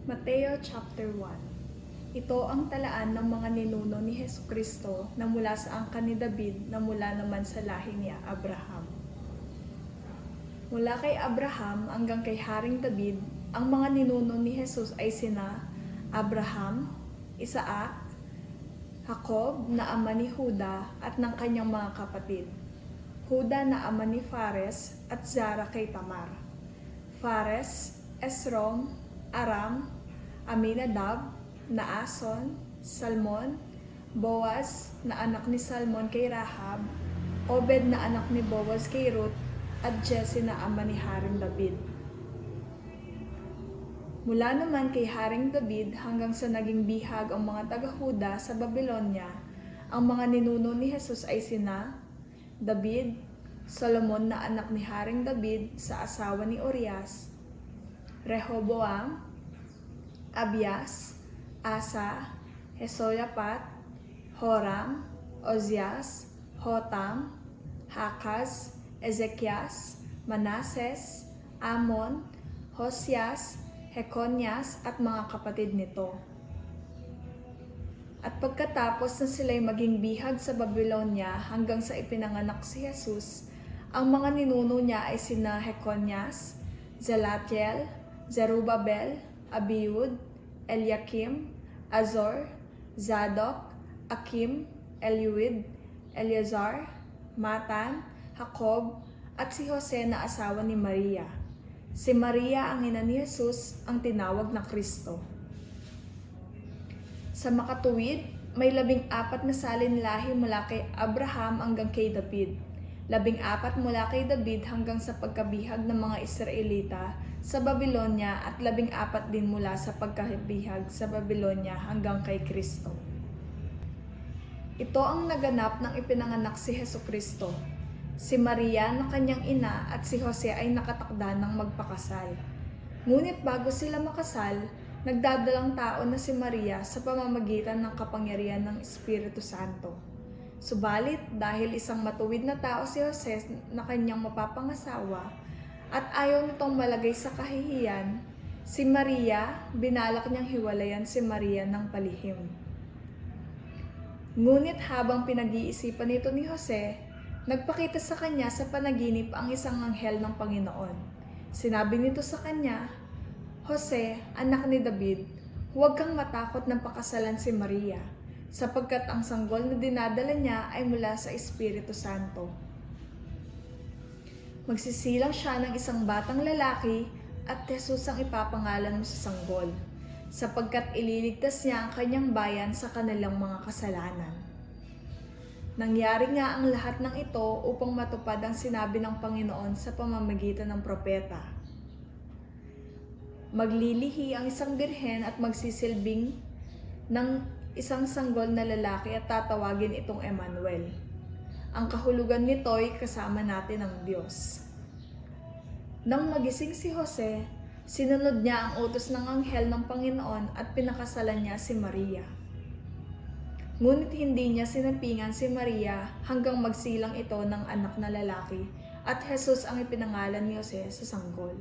Mateo chapter 1. Ito ang talaan ng mga ninuno ni Jesucristo na mula sa angkan ni David na mula naman sa lahi ni Abraham. Mula kay Abraham hanggang kay Haring David, ang mga ninuno ni Jesus ay sina Abraham, Isaac, Jacob na ama ni Juda at ng kanyang mga kapatid, Juda na ama ni Fares at Zara kay Tamar, Fares, Esrom, Aram, Aminadab, Naason, Salmon, Boaz na anak ni Salmon kay Rahab, Obed na anak ni Boaz kay Ruth, at Jesse na ama ni Haring David. Mula naman kay Haring David hanggang sa naging bihag ang mga taga-Huda sa Babylonia, ang mga ninuno ni Jesus ay sina David, Solomon na anak ni Haring David sa asawa ni Urias, Rehoboam, Abias, Asa, Jehoshaphat, Joram, Ozias, Hotam, Hakaz, Ezekias, Manases, Amon, Hosias, Jeconias at mga kapatid nito. At pagkatapos na sila'y maging bihag sa Babylonia hanggang sa ipinanganak si Jesus, ang mga ninuno niya ay sina Jeconias, Zalatiel, Zerubbabel, Abiud, Eliakim, Azor, Zadok, Akim, Eliud, Eleazar, Matan, Jacob, at si Jose na asawa ni Maria. Si Maria ang ina ni Jesus ang tinawag na Kristo. Sa makatuwid, may 14 na salinlahi mula kay Abraham hanggang kay David. 14 mula kay David hanggang sa pagkabihag ng mga Israelita sa Babylonia at 14 din mula sa pagkabihag sa Babylonia hanggang kay Kristo. Ito ang naganap ng ipinanganak si Jesucristo. Si Maria na kanyang ina at si Jose ay nakatakda ng magpakasal. Ngunit bago sila makasal, nagdadalang tao na si Maria sa pamamagitan ng kapangyarihan ng Espiritu Santo. Subalit dahil isang matuwid na tao si Jose na kanyang mapapangasawa at ayaw nitong malagay sa kahihiyan, si Maria binalak niyang hiwalayan si Maria ng palihim. Ngunit habang pinag-iisipan nito ni Jose, nagpakita sa kanya sa panaginip ang isang anghel ng Panginoon. Sinabi nito sa kanya, "Jose, anak ni David, huwag kang matakot ng pakasalan si Maria, sapagkat ang sanggol na dinadala niya ay mula sa Espiritu Santo. Magsisilang siya ng isang batang lalaki at Jesus ang ipapangalan mo sa sanggol, sapagkat ililigtas niya ang kanyang bayan sa kanilang mga kasalanan." Nangyari nga ang lahat ng ito upang matupad ang sinabi ng Panginoon sa pamamagitan ng propeta. Maglilihi ang isang birhen at magsisilbing ng isang sanggol na lalaki at tatawagin itong Emmanuel. Ang kahulugan nito ay kasama natin ang Diyos. Nang magising si Jose, sinunod niya ang utos ng anghel ng Panginoon at pinakasalan niya si Maria. Ngunit hindi niya sinapingan si Maria hanggang magsilang ito ng anak na lalaki at Jesus ang ipinangalan ni Jose sa sanggol.